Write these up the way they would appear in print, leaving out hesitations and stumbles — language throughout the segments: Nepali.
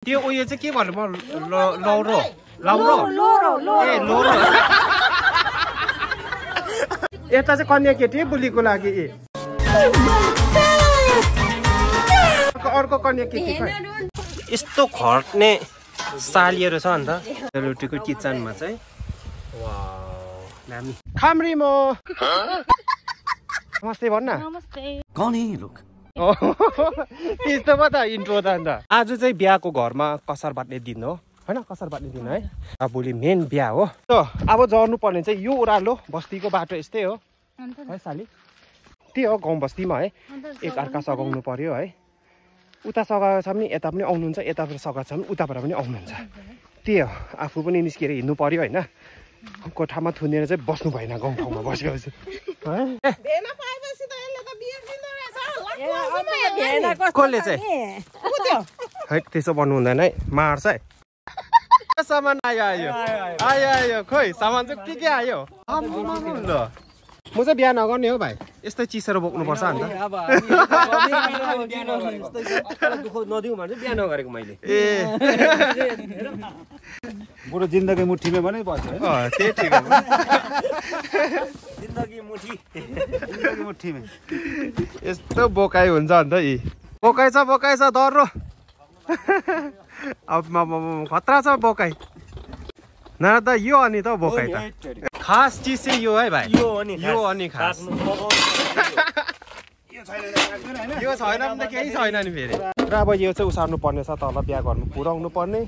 त्यो उयो चाहिँ के भन्नु म लौरो ए लोरो यता चाहिँ कन्या केटी बुलीको लागि अर्को कन्या केटी यस्तो खट्ने सालिएर छ अन्त सेलरोटीको किचनमा चाहिँ वाउ खामरी म नमस्ते भन्न नमस्ते कौन है लोग त्यस्तो पो त इन्ट्रो त अन्त आज चाहिँ बिहाको घरमा कसार बाट्ने दिन हो हैन कसार बाट्ने दिन है भोलि मेन बिहा हो त अब झर्नु पर्ने चाहिँ यो ओह्रालो बस्तीको बाटो यस्तै हो है साली त्यही हो गाउँ बस्तीमा है एक अर्का सघाउनु पर्यो है उता सघाएको छ भने यता पनि आउनुहुन्छ यताबाट सघाएको छ भने उताबाट पनि आउनुहुन्छ त्यही हो आफू पनि निस्केर हिँड्नु पर्यो होइन कोठामा थुनेर चाहिँ बस्नु भएन गाउँ ठाउँमा बसेपछि कसले चाहिँ है त्यसो भन्नु हुँदैन है मार्छ है सामान आयो खोइ सामान चाहिँ के आयो ल म चाहिँ बिहा नगर्ने हो भाइ यस्तै चिसहरू बोक्नुपर्छ अन्त नदिउँ भने बिहा नगरेको मैले ए बरु जिन्दगी मुठीमा पनि पर्छ त्यही ठिक हो जिन्दगी मुठीमा यस्तो बोकाइ हुन्छ अन्त यी बोकाइ छ डरो अब खतरा छ बोकाइ न त यो अनि त बोकाइ त खास चिज चाहिँ यो है भाइ यो अनि खास यो छैन भने त केही छैन नि फेरि र अब यो चाहिँ उसार्नु पर्ने छ तल बिहा गर्नु पुऱ्याउनु पर्ने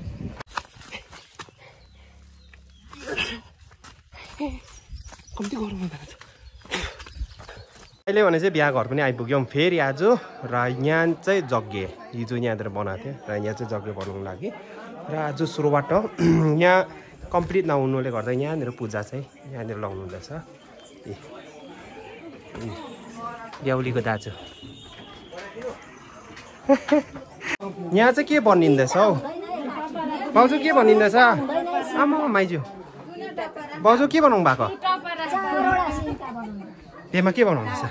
कम्ती गरौँ अहिले भने चाहिँ बिहा घर पनि आइपुग्यौँ फेरि आज र यहाँ चाहिँ यज्ञ हिजो यहाँनिर बनाएको थियो र यहाँ चाहिँ यज्ञ बनाउनु लागि र आज सुरुवात यहाँ कम्प्लिट नहुनुले गर्दा यहाँनिर पूजा चाहिँ यहाँनिर लाउनु हुँदैछ बेहुलीको दाजु यहाँ चाहिँ के बनिँदैछ हौ भाउजू के बनिँदैछ आमा माइजू भाउजू के बनाउनु भएको त्यसमा के बनाउँदैछ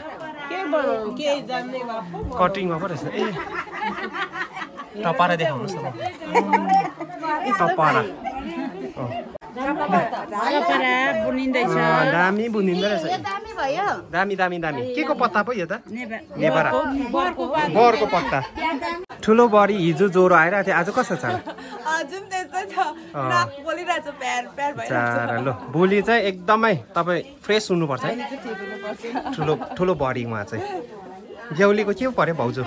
कटिङमा पो रहेछ ए टपारा देखाउनुहोस् न टपारा दामी बुनिँदो रहेछ दामी के को पत्ता पो यो त नेभारा बरको पत्ता ठुलो बडी हिजो ज्वरो आइरहेको थियो आज कस्तो छ ल भोलि चाहिँ एकदमै तपाईँ फ्रेस हुनुपर्छ है ठुलो बडीमा चाहिँ बेहुलीको के पर्यो भाउजू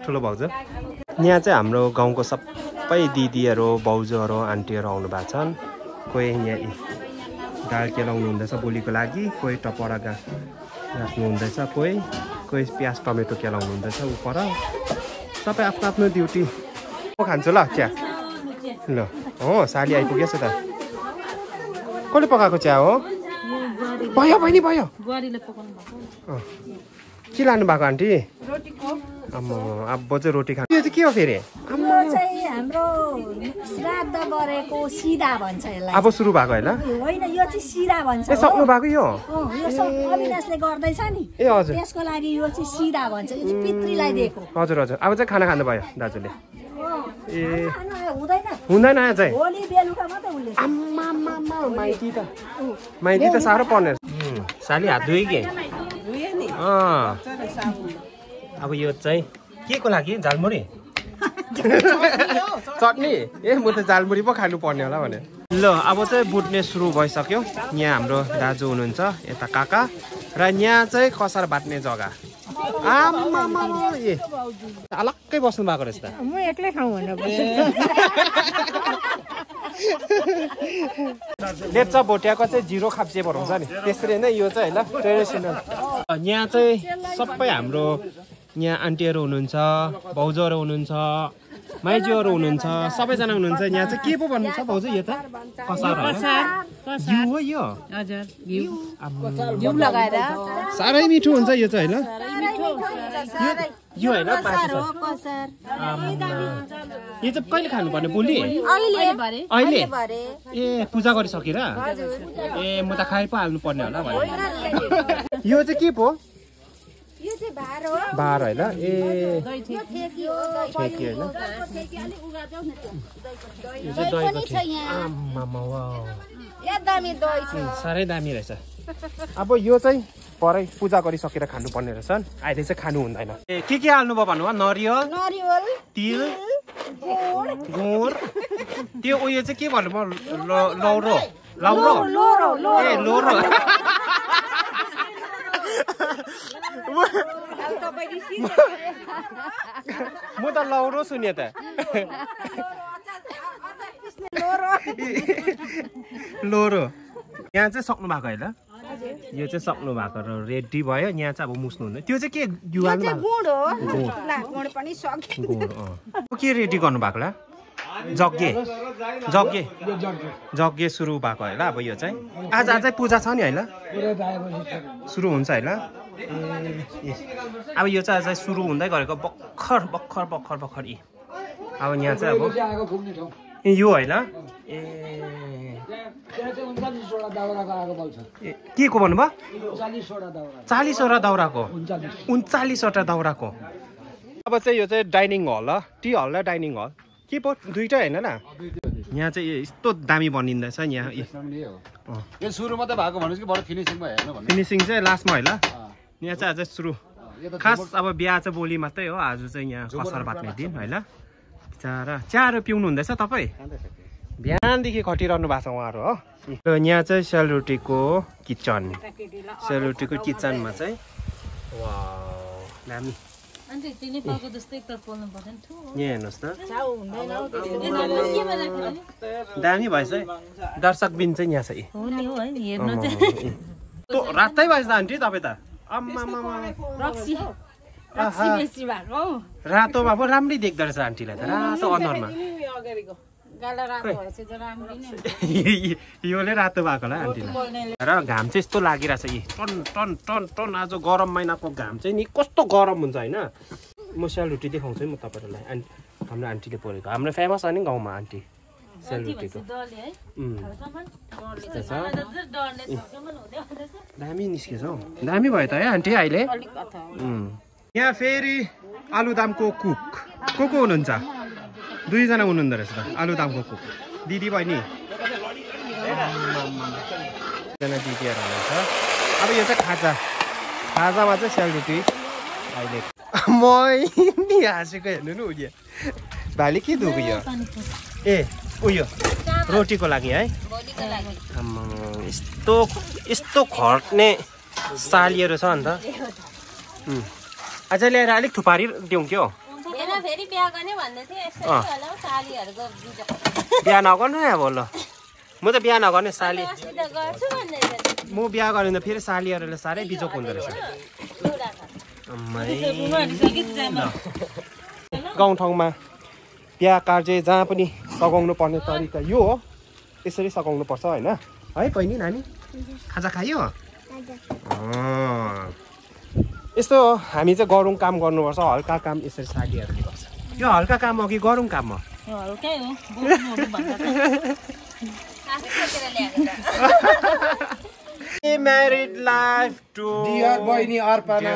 ठुलो भाउजू यहाँ चाहिँ हाम्रो गाउँको सबै दिदीहरू भाउजूहरू आन्टीहरू आउनु भएको छन् कोही यहाँ दाल केलाउनु हुँदैछ भोलिको लागि कोही टपरा राख्नु हुँदैछ कोही प्याज टमेटो केलाउनु हुँदैछ उपर सबै आफ्नो आफ्नो ड्युटी म खान्छु ल चिया ल हो साली आइपुगेछ त कसले पकाएको चिया हो भयो बहिनी भयो के लानु भएको आन्टी अब चाहिँ रोटी खानु यो चाहिँ के हो फेरि हाम्रो श्राद्ध गरेको सिधा भन्छ यसलाई अब सुरु भएको होइन होइन यो चाहिँ सिधा भन्छ सक्नु भएको यो अविनाशले गर्दैछ नि ए हजुर त्यसको लागि यो चाहिँ सिधा भन्छ यो चाहिँ पितृलाई दिएको हजुर अब चाहिँ खाना खानु भयो दाजुले ए हुँदैन चाहिँ भोलि बेलुका मात्रै उसले माइती त साह्रो पर्ने साली हात धुइ के अब यो चाहिँ के को लागि झालमुरी चटनी ए म त झालमुरी पो खानु पर्ने होला भने ल अब चाहिँ बुट्ने सुरु भइसक्यो यहाँ हाम्रो दाजु हुनुहुन्छ यता काका र यहाँ चाहिँ कसार बाट्ने जग्गा अलग्गै बस्नु भएको रहेछ त म एक्लै खाऊ भनेर लेप्चा भोटियाको चाहिँ जिरो खाप्चे बनाउँछ नि त्यसरी नै यो चाहिँ होइन ट्रेडिसनल यहाँ चाहिँ सबै हाम्रो यहाँ आन्टीहरू हुनुहुन्छ भाउजूहरू हुनुहुन्छ माइजूहरू हुनुहुन्छ सबैजना हुनुहुन्छ यहाँ चाहिँ के पो भन्नु छ भाउजू यो त कसार हो यो साह्रै मिठो हुन्छ यो चाहिँ होइन यो होइन यो चाहिँ कहिले खानुपर्ने भोलि अहिले ए पूजा गरिसकेर ए म त खाइ पो हाल्नु पर्ने होला भने यो चाहिँ के पो यो चाहिँ बार होइन ए ठेकी होइन यो चाहिँ दहीको ठेकी आम्मामा वाउ साह्रै दामी रहेछ अब यो चाहिँ परै पूजा गरिसकेर खानुपर्ने रहेछ अहिले चाहिँ खानु हुँदैन ए के हाल्नुभयो भन्नुभयो नरिवल तिल गुड त्यो उयो चाहिँ के भन्नुभयो लौरो ए लोरो म त लौरो सुने त लोरो यहाँ चाहिँ सक्नु भएको होइन यो चाहिँ सक्नु भएको र रेडी भयो यहाँ चाहिँ अब मुस्नु हुँदैन त्यो चाहिँ के के रेडी गर्नु भएको होला जग्गे सुरु भएको होइन अब यो चाहिँ आज पूजा छ नि होइन सुरु हुन्छ होइन अब यो चाहिँ आज सुरु हुँदै गरेको भर्खर अब यहाँ चाहिँ अब यो होइन ए के को भन्नुभयो 40वटा दाउराको 39वटा दाउराको अब चाहिँ यो चाहिँ डाइनिङ हल हो टी हल र डाइनिङ हल के पो दुईटै होइन न यहाँ चाहिँ यस्तो दामी बनिँदैछ यहाँ यो सुरुमा त भएको भनेपछि बडो फिनिसिङमा हेर्नु भन्नु फिनिसिङ चाहिँ लास्टमा होइन यहाँ चाहिँ आज सुरु खास अब बिहा चाहिँ भोलि मात्रै हो आज चाहिँ यहाँ कसर बाट्ने दिन होइन चियारो पिउनु हुँदैछ तपाईँ बिहानदेखि खटिरहनु भएको छ उहाँहरू हो यहाँ चाहिँ सेलरोटीको किचनमा चाहिँ दामी यहाँ हेर्नुहोस् त दामी भएछ है दर्शक बिन चाहिँ यहाँ छ रातै भएछ त आन्टी तपाईँ त रातोमा पो राम्रै देख्दो रहेछ आन्टीलाई त रातो अनुहारमा योले रातो भएको होला आन्टीलाई र घाम चाहिँ यस्तो लागिरहेछ टन आज गरम महिनाको घाम चाहिँ नि कस्तो गरम हुन्छ होइन म सेलरोटी देखाउँछु है म तपाईँहरूलाई हाम्रो आन्टीले पोलेको हाम्रो फेमस हो नि गाउँमा आन्टी सेलरोटीको दामी निस्केछ हौ दामी भयो त है आन्टी अहिले यहाँ फेरि आलुदमको कुक को हुनुहुन्छ दुईजना हुनुहुँदो रहेछ त आलुदमको कुक दिदी बहिनी दिदीहरू हुनुहुन्छ अब यो चाहिँ खाजामा चाहिँ सेलरोटी अहिले नि हाँसेको हेर्नु न उयो भाइले के दुख्यो यो ए उयो रोटीको लागि है यस्तो खट्ने सालीहरू छ अन्त अझै ल्याएर अलिक थुपारी दिउँ क्या बिहा नगर्नु है अब ल म त बिहा नगर्ने साली म बिहा गरेँ त फेरि सालीहरूले साह्रै बिजोक हुँदो रहेछ गाउँठाउँमा बिहा कार्य जहाँ पनि सघाउनु पर्ने तरिका यो हो यसरी सघाउनु पर्छ होइन है बहिनी नानी खाजा खायो यस्तो हो हामी चाहिँ गरौँ काम गर्नुपर्छ हल्का काम यसरी सालीहरूले गर्छ यो हल्का काम हो कि गरौँ काम हो Married life to dear बहिनी अर्पणा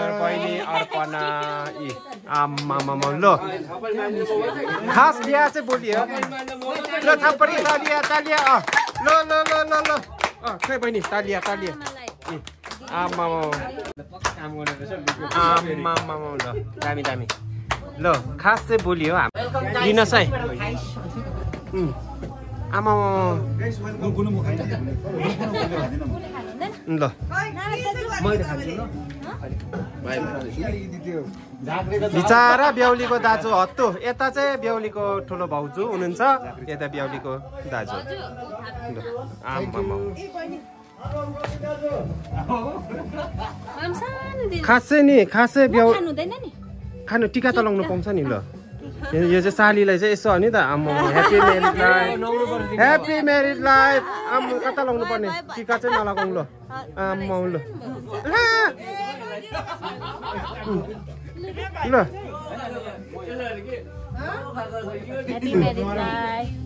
ल खास बिहा चाहिँ भोलि हो ल थापरी तालिया ल खै बहिनी तालिया आमा ल दामी ल खास चाहिँ भोलि हो लिनुहोस् है आमा ल मैले खान्छु ल बिचारा बेहुलीको दाजु हत्तु यता चाहिँ बेहुलीको ठुलो भाउजू हुनुहुन्छ यता बेहुलीको दाजु खासै बेहु खानु टिका त लाउनु पाउँछ नि ल यो चाहिँ सालीलाई चाहिँ यसो हो नि त ह्याप्पी म्यारिड लाइफ कता लाउनु पर्ने टिका चाहिँ नलगाउँ ल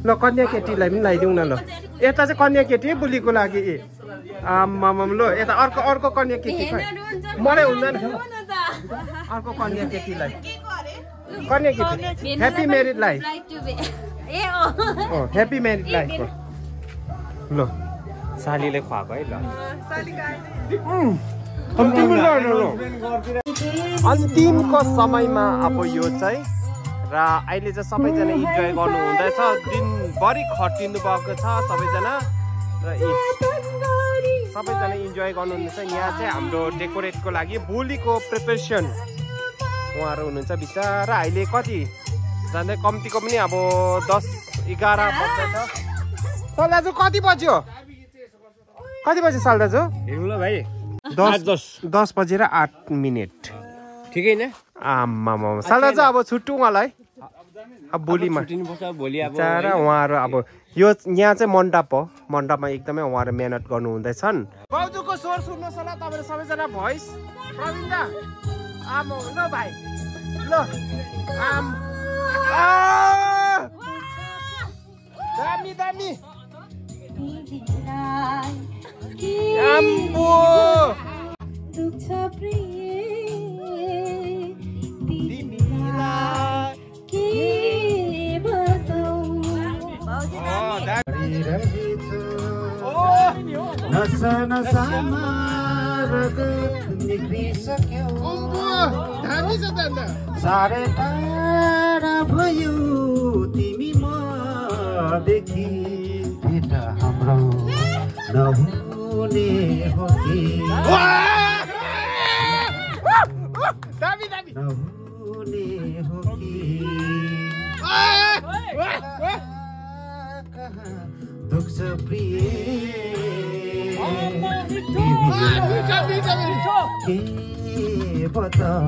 ल कन्या केटीलाई पनि लगाइदिउँ न ल यता चाहिँ कन्या केटी बुलीको लागि ल यता अर्को कन्या केटी मलाई हुँदैन अर्को कन्या केटीलाई कन्या केटी happy married life happy married life ल सालीले खुवाएको है ल अन्तिमको समयमा अब यो चाहिँ र अहिले चाहिँ सबैजना इन्जोय गर्नु हुँदैछ दिनभरि खटिनु भएको छ सबैजना र सबैजना इन्जोय गर्नुहुँदैछ यहाँ चाहिँ हाम्रो डेकोरेटको लागि भोलिको प्रिपरेसन उहाँहरू हुनुहुन्छ बिचरा अहिले कति जाँदै कम्तीको पनि अब 10-11 बज्दैछ साल दाजु कति बज्यो साल दाजु हेर्नु ल भाइ 10 बजेर 8 मिनट ठिकै न आम्मा साल दाजु अब छुट्टु उहाँलाई अब भोलिमा भोलि अब उहाँहरू अब यो यहाँ चाहिँ मण्डप हो मण्डपमा एकदमै उहाँहरू मेहनत गर्नु हुँदैछन् बाउजूको स्वर सुन्नुहोस् होला तपाईँहरू सबैजना भोइस प्रवीण दा आम ल भाइ ल आम दामी दामी आम्बो नसामा रगत निक्लिसक्यो साह्रै टाढा भयो तिमी मदेखि भेट हाम्रो नहुने हो कि नहुने हो कि दुख्छ प्रिय के बताऊ